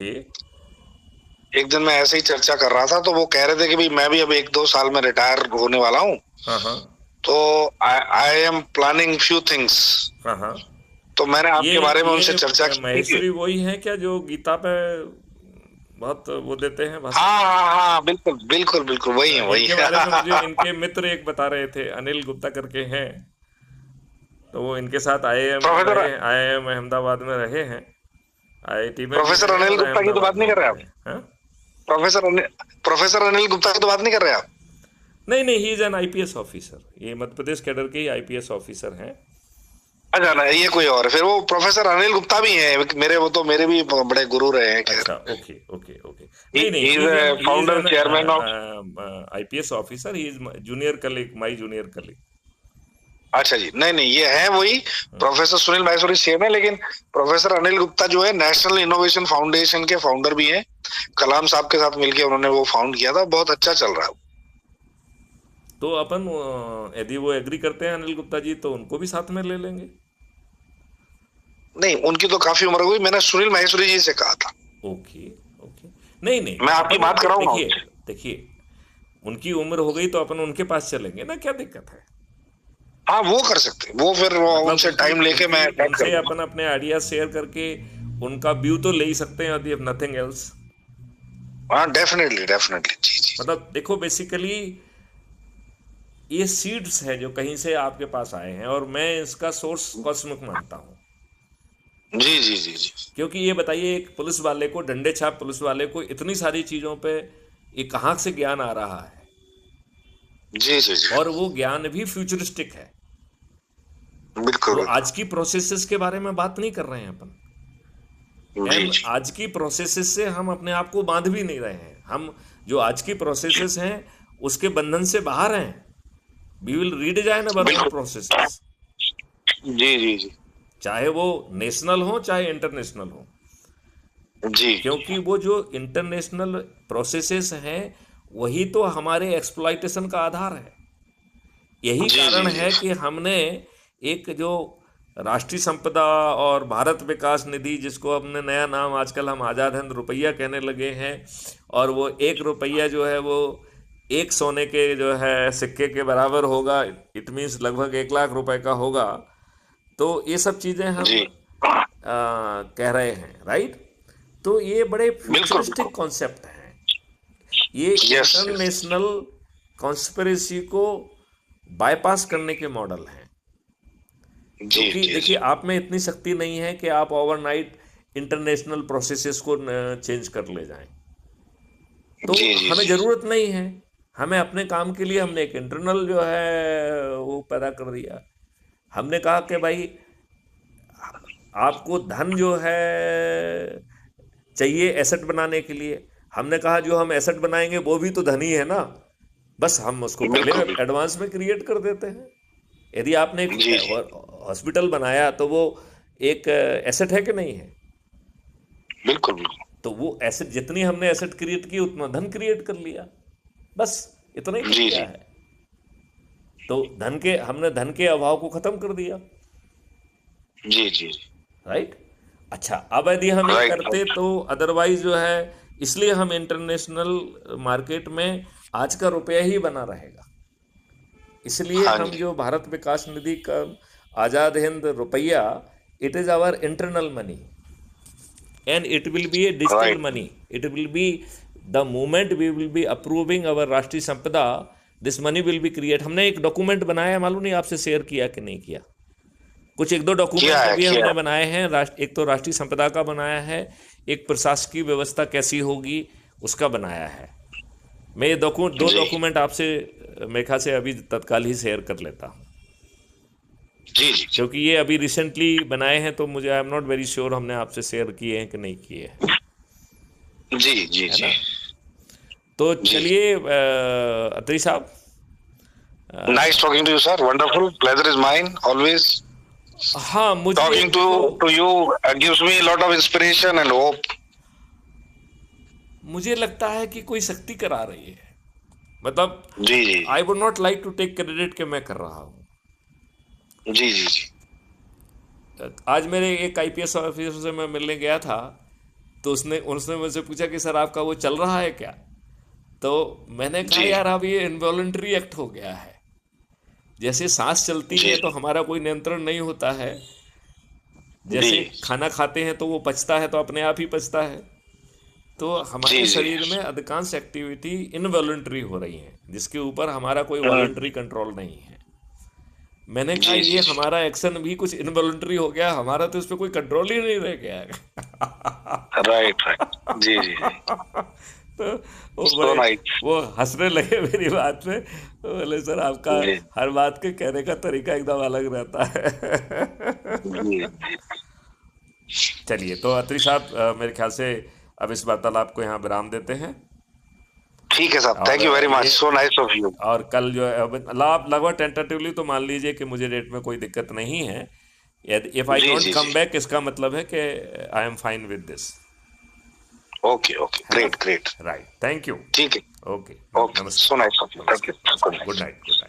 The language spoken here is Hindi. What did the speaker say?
ये एक दिन मैं ऐसे ही चर्चा कर रहा था, तो वो कह रहे थे कि भाई मैं भी अब 1-2 साल में रिटायर होने वाला हूँ। हाँ हाँ तो I am planning few things. हाँ हाँ। तो मैंने ये आपके बारे में उनसे चर्चा ये की थी कि महेश्वरी वही है क्या जो गीता पे बहुत वो देते हैं भाषण? हाँ हाँ हाँ, बिल्कुल बिल्कुल बिल्कुल, वही है वही इनके है। बारे में मुझे इनके मित्र एक बता रहे थे, अनिल गुप्ता करके हैं। तो वो इनके साथ आईआईएम में प्रोफेसर रहे, आईआईएम अहमदाबाद में रहे हैं, आईआईटी में भी प्रोफेसर रहे अनिल और गुप्ता की तो अहमदाबाद बात में नहीं कर भी रहे आप? रहे। हाँ। प्रोफेसर अनिल गुप्ता की तो बात नहीं कर रहे आप? नहीं नहीं, he is an IPS officer, ये मध्य प्रदेश कैडर के ही आईपीएस ऑफिसर हैं। अच्छा ना, ये कोई और है फिर। वो प्रोफेसर अनिल गुप्ता भी हैं मेरे, वो तो मेरे भी बड़े गुरु रहे हैं, खैर। अच्छा, ओके ओके ओके। ही नहीं नहीं, he is founder and chairman of. IPS officer, he is junior colleague, my junior colleague. अच्छा जी, नहीं नहीं, ये है वही। प्रोफेसर सुनील माहेश्वरी सेम है, लेकिन प्रोफेसर अनिल गुप्ता जो है नेशनल इनोवेशन फाउंडेशन के फाउंडर भी हैं। कलाम साहब के साथ मिलकर उन्होंने वो फाउंड किया था, बहुत अच्छा चल रहा है। तो अपन यदि वो एग्री करते हैं अनिल गुप्ता जी, तो उनको भी साथ में ले लेंगे। नहीं, उनकी तो काफी उम्र हो गई, मैंने सुनील माहेश्वरी जी से कहा था। Okay okay. नहीं नहीं, मैं तो आपकी अपन बात उनके कराऊंगा देखिए, उनसे। देखिए उनकी उम्र हो गई तो अपन उनके पास चलेंगे ना, क्या दिक्कत है? हाँ, वो कर सकते हैं, वो फिर वो मतलब उनसे उनकी टाइम लेके उनकी मैं अटैच कर उनसे दूंगा। अपन अपने आइडिया शेयर करके उनका व्यू तो ले ही सकते हैं, यदि नथिंग एल्स। हाँ, डेफिनेटली डेफिनेटली, जी जी। मतलब देखो, बेसिकली ये सीड्स है जो कहीं से आपके पास आए हैं, और मैं इसका सोर्स कॉस्मिक मानता हूँ। जी जी जी जी क्योंकि ये बताइए, एक पुलिस वाले को, डंडे छाप पुलिस वाले को इतनी सारी चीज़ों पे ये कहाँ से ज्ञान आ रहा है? जी जी जी, और वो ज्ञान भी फ्यूचरिस्टिक है। बिल्कुल वो बिल्कुल। आज की प्रोसेसेस के बारे में बात नहीं कर रहे हैं अपन। जी हम जी, आज की प्रोसेसेस से हम अपने आप को बांध भी नहीं रहे हैं। हम जो आज की प्रोसेसेस हैं उसके बंधन से बाहर हैं। We will redesign our own बिल्कुल। प्रोसेसेस, जी जी जी चाहे वो नेशनल हो चाहे इंटरनेशनल हो। जी क्योंकि वो जो इंटरनेशनल प्रोसेसेस हैं वही तो हमारे एक्सप्लॉइटेशन का आधार है। यही जी कारण जी जी, है कि हमने एक जो राष्ट्रीय संपदा और भारत विकास निधि, जिसको हमने नया नाम आजकल हम आज़ाद हिंद रुपया कहने लगे हैं, और वो 1 रुपया जो है वो एक सोने के जो है सिक्के के बराबर होगा। इट मीन्स लगभग 1 लाख रुपए का होगा। तो ये सब चीज़ें हम जी, कह रहे हैं, राइट? तो ये बड़े बिल्कुल बिल्कुल। फ्यूचरिस्टिक कॉन्सेप्ट हैं। ये यस यस। इंटरनेशनल कॉन्स्पिरेसी को बाईपास करने के मॉडल हैं। जी क्योंकि जी देखिए, जी आप में इतनी शक्ति नहीं है कि आप ओवरनाइट इंटरनेशनल प्रोसेसेस को चेंज कर ले जाएं। तो जी जी हमें जी, ज़रूरत नहीं है। हमें अपने काम के लिए हमने एक इंटरनल जो है वो पैदा कर दिया। हमने कहा कि भाई, आपको धन जो है चाहिए एसेट बनाने के लिए। हमने कहा जो हम एसेट बनाएंगे वो भी तो धन ही है ना। बस हम उसको पहले बिल्कुल बिल्कुल। एडवांस में क्रिएट कर देते हैं। यदि आपने एक जी जी, हॉस्पिटल बनाया तो वो एक एसेट है कि नहीं है? बिल्कुल बिल्कुल। तो वो एसेट, जितनी हमने एसेट क्रिएट की उतना धन क्रिएट कर लिया। बस इतना ही तो जी किया जी है। तो हमने धन के अभाव को खत्म कर दिया, जी जी, राइट? अच्छा, अब यदि हम ये राइट करते राइट। तो अदरवाइज जो है, इसलिए हम इंटरनेशनल मार्केट में आज का रुपया ही बना रहेगा। इसलिए हाँ हम जी, जो भारत विकास निधि का आज़ाद हिंद रुपया, it is our internal money, and it will be a digital right. money. It will be the moment we will be approving our राष्ट्रीय संपदा, this money will be create। हमने एक डॉक्यूमेंट बनाया है, मालूम नहीं आपसे शेयर किया कि नहीं किया। कुछ एक दो किया डॉक्यूमेंट है अभी किया हमने है। बनाए हैं। एक तो राष्ट्रीय संपदा का बनाया है, एक प्रशासकीय व्यवस्था कैसी होगी उसका बनाया है। मैं ये दो जी डॉक्यूमेंट आपसे मेघा से अभी तत्काल ही शेयर कर लेता हूँ। जी जी जी क्योंकि ये अभी रिसेंटली बनाए हैं, तो मुझे I am not very sure हमने आपसे शेयर किए हैं कि नहीं किए हैं, जी जी है जी ना? तो जी। चलिए अत्री साहब, nice talking to you sir, wonderful, pleasure is mine always. हाँ मुझे टॉकिंग टू देखो, to you gives me lot of inspiration and hope. मुझे लगता है कि कोई शक्ति करा रही है। मतलब जी जी I would not like to take credit कि मैं कर रहा हूँ। जी जी जी आज मेरे एक आईपीएस ऑफिसर से मैं मिलने गया था, तो उसने उसने मुझसे पूछा कि सर आपका वो चल रहा है क्या? तो मैंने कहा जी यार अब ये इनवॉलंटरी एक्ट हो गया है। जैसे सांस चलती जी है तो जी हमारा कोई नियंत्रण नहीं होता है, जी जैसे खाना खाते हैं तो वो पचता है तो अपने आप ही पचता है, तो जी हमारे जी। शरीर में अधिकांश एक्टिविटी इनवॉलंटरी हो रही है जिसके ऊपर हमारा कोई हम्म, वॉलंटरी कंट्रोल नहीं है। मैंने कहा जी ये जी जी। हमारा एक्शन भी कुछ इनवॉलंटरी हो गया, हमारा तो इस पे कोई कंट्रोल ही नहीं रह गया है। Right right. जी जी जी। तो वो सो बड़े नाइस। वो हंसने लगे मेरी बात पे, तो बोले सर आपका जी हर बात के कहने का तरीका एकदम अलग रहता है। जी जी। चलिए तो अत्री साहब, मेरे ख्याल से अब इस वार्तालाप को यहाँ विराम देते हैं। ठीक है साहब, और थैंक यू वेरी मच, ये सो नाइस ऑफ यू। और कल जो है लाभ लगभग टेंटेटिवली तो मान लीजिए कि मुझे डेट में कोई दिक्कत नहीं है। यदि इफ आई जी डोंट जी जी। कम बैक इसका मतलब है कि I am fine with this, okay okay, है ना? Great great. Right, thank you. ठीक है। ओके, ओके, नमस्कार। So nice of you, thank नमस्कार, you, good good night. Night, good